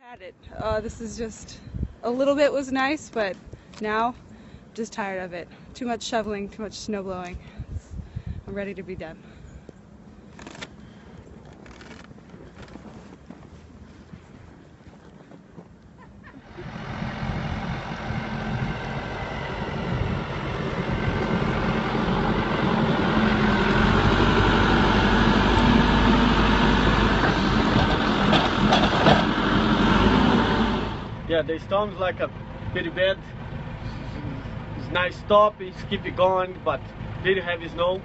Had it. This is just a little bit was nice, but now I'm just tired of it. Too much shoveling, too much snow blowing. I'm ready to be done. Yeah, the storm's like a pretty bad. It's nice stop, it's keep it going, but pretty heavy snow.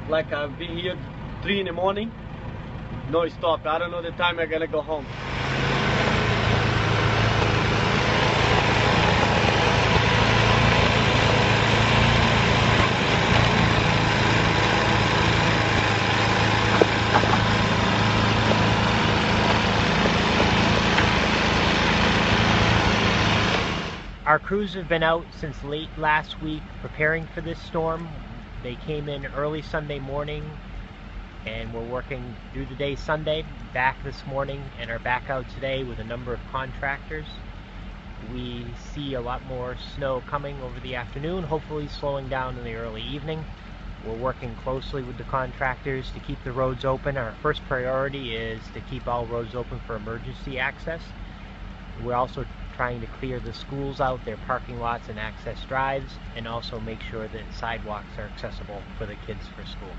Like I've been here 3 in the morning, no stop. I don't know the time I'm gonna go home. Our crews have been out since late last week preparing for this storm. They came in early Sunday morning and we're working through the day Sunday, back this morning, and are back out today with a number of contractors. We see a lot more snow coming over the afternoon, hopefully slowing down in the early evening. We're working closely with the contractors to keep the roads open. Our first priority is to keep all roads open for emergency access. We're also trying to clear the schools out, their parking lots and access drives, and also make sure that sidewalks are accessible for the kids for school.